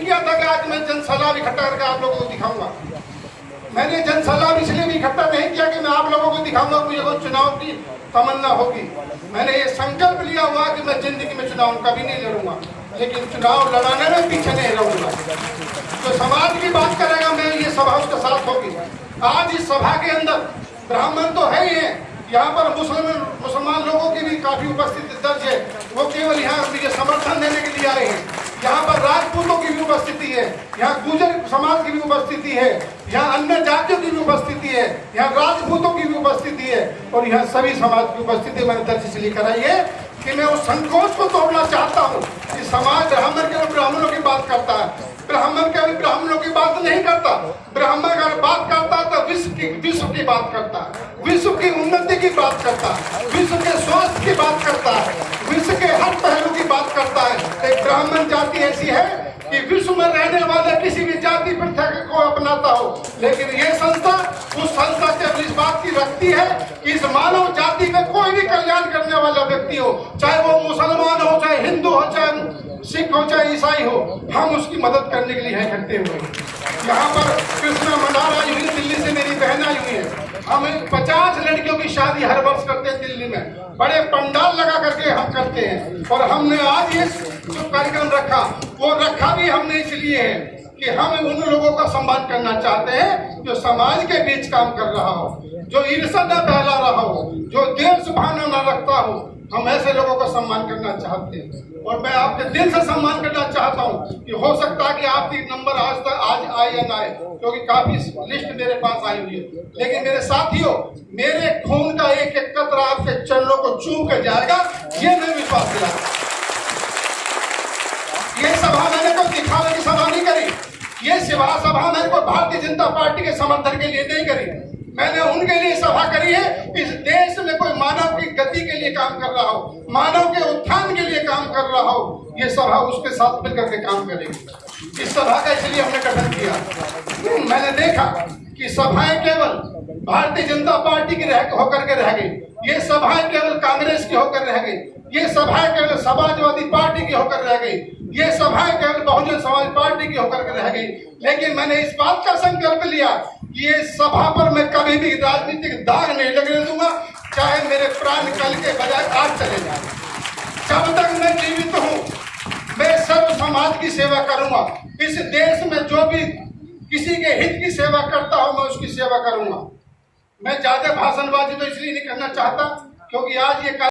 नहीं किया था कि आज मैं जनसलाह इकट्ठा करके आप लोगों को दिखाऊंगा। मैंने जनसलाह इसलिए भी इकट्ठा नहीं किया कि मैं आप लोगों को दिखाऊंगा मुझे कोई चुनाव की तमन्ना होगी। मैंने ये संकल्प लिया हुआ कि मैं जिंदगी में चुनाव कभी नहीं लड़ूंगा, लेकिन चुनाव लड़ाने में पीछे नहीं रहूंगा। जो समाज की बात करेगा मैं ये सभा उसके साथ होगी। आज इस सभा के अंदर ब्राह्मण तो है ही है, यहाँ पर मुसलमान लोगों की भी काफी उपस्थिति दर्ज है। वो केवल यहाँ मुझे समर्थन देने के लिए आए हैं। यहाँ पर राजपूतों की भी उपस्थिति है, यहाँ गुर्जर समाज की भी उपस्थिति है, यहाँ अन्य जातियों की भी उपस्थिति है, यहाँ राजपूतों की भी उपस्थिति है और यहाँ सभी समाज की उपस्थिति मैंने दर्ज इसलिए कराई है कि मैं उस संकोच को तोड़ना चाहता हूँ कि समाज ब्राह्मण केवल ब्राह्मणों की बात करता है। ब्राह्मण केवल ब्राह्मणों की बात नहीं करता, ब्राह्मण अगर बात करता है तो विश्व की बात करता है, विश्व की उन्नति की बात करता है, विश्व के स्वास्थ्य की बात करता है, विश्व के हर पहलू की बात करता है। एक ब्राह्मण जाति ऐसी है कि विश्व में रहने वाले किसी भी जाति प्रथा को अपनाता हो, लेकिन ये संस्था उस संस्था से इस बात की रखती है कि इस मानव जाति में कोई भी कल्याण करने वाला व्यक्ति हो, चाहे वो मुसलमान हो, चाहे हिंदू हो, चाहे सिख हो, चाहे ईसाई हो, हम उसकी मदद करने के लिए हैं इकट्ठे हुए। यहाँ पर कृष्णा मंडारा आई हुई, दिल्ली से मेरी बहन आई हुई है। हम 50 लड़कियों की शादी हर वर्ष करते हैं दिल्ली में, बड़े पंडाल लगा करके हम करते हैं। और हमने आज ये जो कार्यक्रम रखा वो रखा भी हमने इसलिए है कि हम उन लोगों का सम्मान करना चाहते हैं जो समाज के बीच काम कर रहा हो, जो ईर्ष्या न फैला रहा हो, जो देश भावना न रखता हो। हम ऐसे लोगों का सम्मान करना चाहते हैं और मैं आपके दिल से सम्मान करना चाहता हूं कि हो सकता है कि आपकी नंबर आज आए या ना आए, क्योंकि काफी लिस्ट मेरे पास आई हुई है। लेकिन मेरे साथियों, मेरे खून का एक एक कतरा आपके चरणों को चूम कर जाएगा, ये मैं विश्वास दिलाता। ये सभा मैंने कोई दिखावे की सभा नहीं करी, ये सभा मैंने कोई भारतीय जनता पार्टी के समर्थन के लिए नहीं करी। मैंने उनके लिए सभा करी है इस देश में कोई मानव की गति के लिए काम कर रहा हो, मानव के उत्थान के लिए काम कर रहा हो, ये सभा उसके साथ मिलकर के काम करेगी। इस सभा का इसलिए हमने गठन किया। मैंने देखा कि सभाएं केवल भारतीय जनता पार्टी की होकर के रह गई, ये सभाएं केवल कांग्रेस की होकर रह गई, ये सभाएं केवल समाजवादी पार्टी की होकर रह गई, ये सभाएं केवल बहुजन समाज पार्टी की होकर के रह गई। लेकिन मैंने इस बात का संकल्प लिया कि ये सभा पर मैं कभी भी राजनीतिक दाग नहीं लगने दूंगा, चाहे मेरे प्राण कल के बजाय आज चले जाए। जब तक मैं जीवित हूँ मैं सर्व समाज की सेवा करूंगा। इस देश में जो भी किसी के हित की सेवा करता हो मैं उसकी सेवा करूंगा। मैं ज्यादा भाषणबाजी तो इसलिए नहीं करना चाहता क्योंकि आज ये